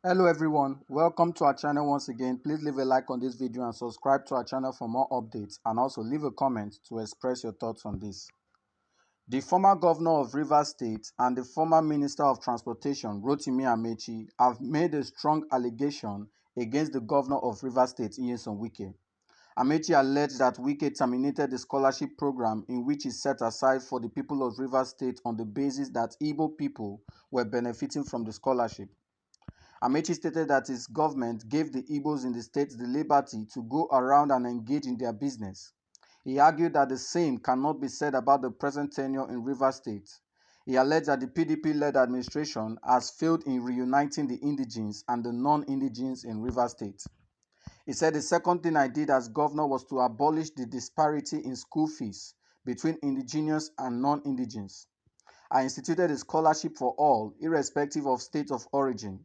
Hello everyone, welcome to our channel once again. Please leave a like on this video and subscribe to our channel for more updates, and also leave a comment to express your thoughts on this. The former governor of Rivers State and the former minister of transportation, Rotimi Amaechi, have made a strong allegation against the governor of Rivers State, Nyesom Wike. Amaechi alleged that Wike terminated the scholarship program in which is set aside for the people of Rivers State on the basis that Igbo people were benefiting from the scholarship. Amaechi stated that his government gave the Igbos in the state the liberty to go around and engage in their business. He argued that the same cannot be said about the present tenure in Rivers State. He alleged that the PDP-led administration has failed in reuniting the indigenes and the non-indigenes in Rivers State. He said the second thing I did as governor was to abolish the disparity in school fees between indigenous and non-indigenes. I instituted a scholarship for all, irrespective of state of origin,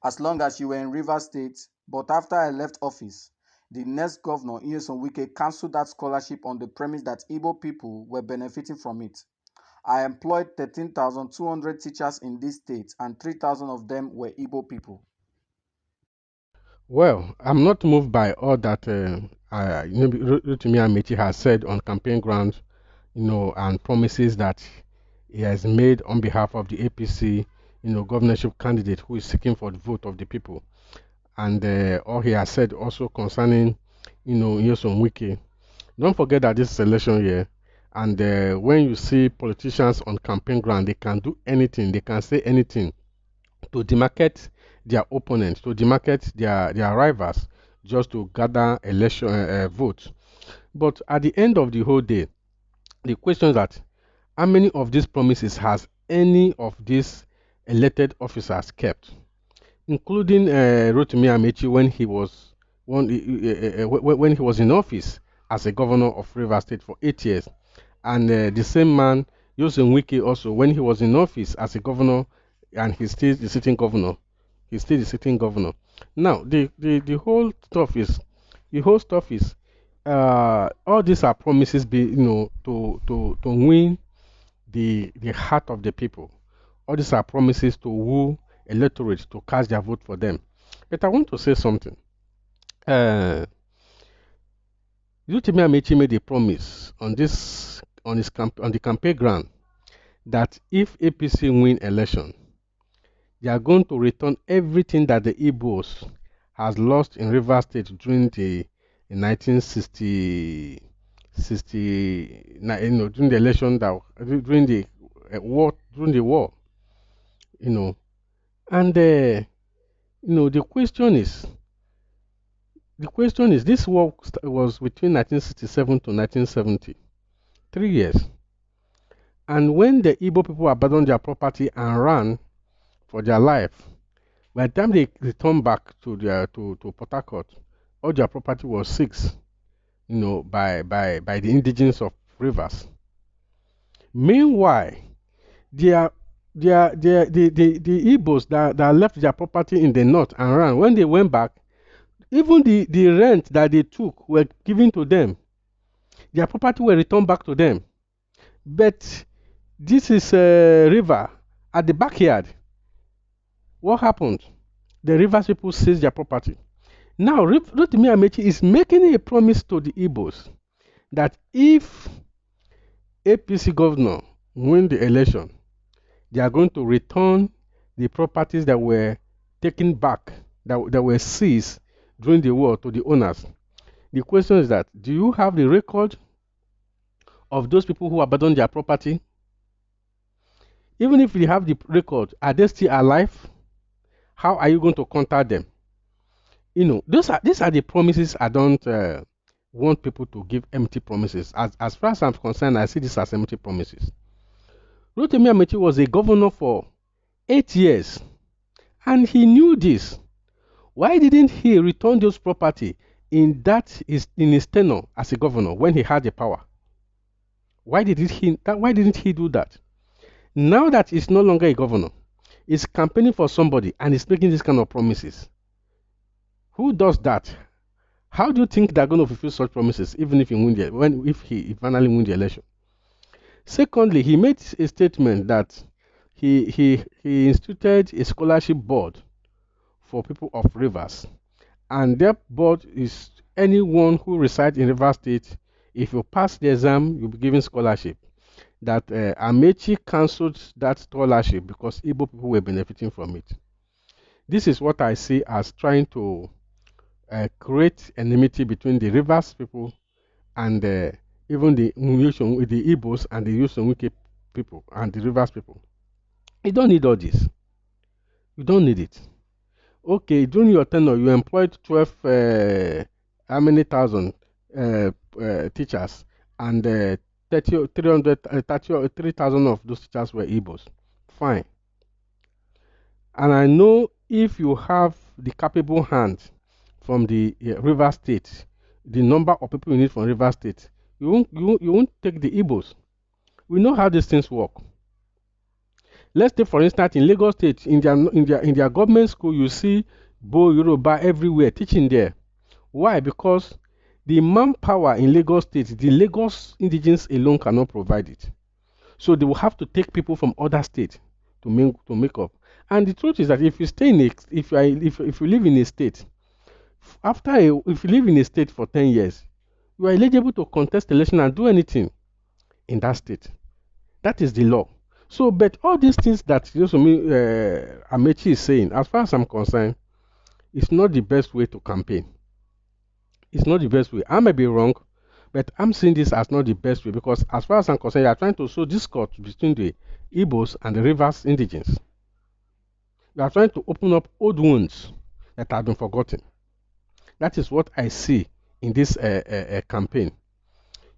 as long as you were in Rivers State. But after I left office, the next governor, Nyesom Wike, cancelled that scholarship on the premise that Igbo people were benefiting from it. I employed 13,200 teachers in this state, and 3,000 of them were Igbo people. Well, I'm not moved by all that Rotimi Amaechi has said on campaign grounds, and promises that he has made on behalf of the APC, governorship candidate who is seeking for the vote of the people, and all he has said also concerning, Nyesom Wike. Don't forget that this is election year, and when you see politicians on campaign ground, they can do anything, they can say anything to demarcate their opponents, to demarcate their rivals, just to gather election votes. But at the end of the whole day, the question is that how many of these promises has any of these elected officers kept, including Rotimi Amaechi when he was in office as a governor of Rivers State for 8 years, and the same man, Nyesom Wike, also when he was in office as a governor, and he's still the sitting governor. He's still the sitting governor. Now, the whole stuff is all these are promises, to win the heart of the people. All these are promises to woo electorate to cast their vote for them. But I want to say something. Uh, Rotimi Amaechi made a promise on the campaign ground that if APC win election, they are going to return everything that the Igbos has lost in Rivers State during the 1960, during the election during the war, you know. And the question is, this war was between 1967 to 1970, 3 years. And when the Igbo people abandoned their property and ran for their life, by the time they returned back to Port Harcourt, all their property was seized, by the indigenes of Rivers. Meanwhile, their the Igbos that left their property in the north and ran, when they went back, even the rent that they took were given to them. Their property were returned back to them. But this is a river at the backyard. What happened? The Rivers people seized their property. Now, Rotimi Amaechi is making a promise to the Igbos that if APC governor win the election, they are going to return the properties that were taken back, that were seized during the war, to the owners. The question is that, do you have the record of those people who abandoned their property? Even if you have the record, are they still alive? How are you going to contact them? These are the promises. I don't want people to give empty promises. As far as I'm concerned, I see this as empty promises. Rotimi Amaechi was a governor for 8 years, and he knew this. Why didn't he return those property in his tenure as a governor when he had the power? Why didn't he do that? Now that he's no longer a governor, he's campaigning for somebody and he's making this kind of promises. Who does that? How do you think they're going to fulfill such promises, even if he finally wins the election? Secondly, he made a statement that he instituted a scholarship board for people of Rivers. And their board is anyone who resides in Rivers State. If you pass the exam, you'll be given scholarship. That Amaechi cancelled that scholarship because Igbo people were benefiting from it. This is what I see as trying to create enmity between the Rivers people and even the Igbos and the Nyesom Wike people and the Rivers people. You don't need all this. You don't need it. Okay, during your tenure, you employed 12, how many thousand teachers, and 30, 300, 3,000 of those teachers were Igbos. Fine. And I know if you have the capable hand from the River State, the number of people you need from River State, you won't take the Igbos. We know how these things work. Let's take, for instance, in Lagos State, in their government school, you see Bo Yoruba everywhere teaching there. Why? Because the manpower in Lagos State, the Lagos indigenes alone cannot provide it. So they will have to take people from other states to make up. And the truth is that if you stay in if you live in a state, if you live in a state for 10 years, you are eligible to contest election and do anything in that state. That is the law. So, but all these things that Amaechi is saying, as far as I'm concerned, it's not the best way to campaign. It's not the best way. I may be wrong, but I'm seeing this as not the best way because, as far as I'm concerned, you are trying to sow discord between the Igbos and the Rivers indigenes. You are trying to open up old wounds that have been forgotten. That is what I see in this campaign.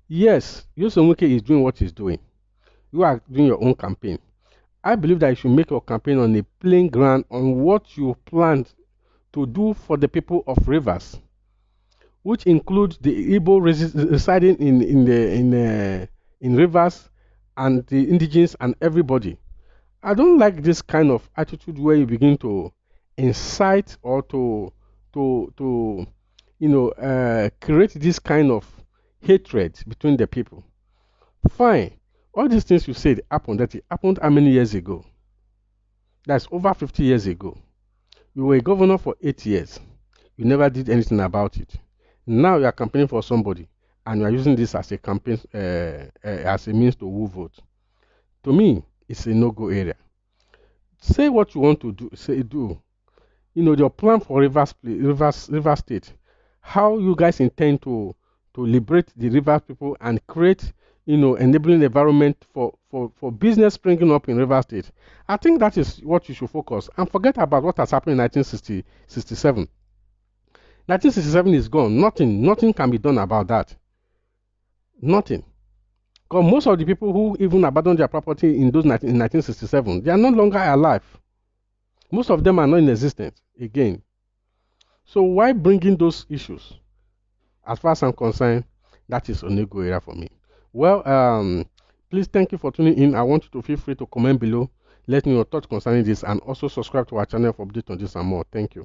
Yes, Nyesom Wike is doing what he's doing. You are doing your own campaign. I believe that you should make your campaign on a plain ground on what you plan to do for the people of Rivers, which includes the Igbo residing in Rivers and the indigenes and everybody. I don't like this kind of attitude where you begin to incite or to create this kind of hatred between the people. Fine. All these things you said happened. That it happened how many years ago? That's over 50 years ago. You were a governor for 8 years. You never did anything about it. Now you are campaigning for somebody, and you are using this as a campaign, as a means to woo vote. To me, it's a no-go area. Say what you want to do. Do. Your plan for Rivers State. How you guys intend to liberate the Rivers people and create, enabling environment for business springing up in Rivers State. I think that is what you should focus and forget about what has happened in 1967. 1967 is gone. Nothing can be done about that. Nothing. Because most of the people who even abandoned their property in 1967, they are no longer alive. Most of them are not in existence again. So why bringing those issues? As far as I'm concerned, that is a no-go area for me. Well, please, thank you for tuning in. I want you to feel free to comment below. Let me know your thoughts concerning this and also subscribe to our channel for updates on this and more. Thank you.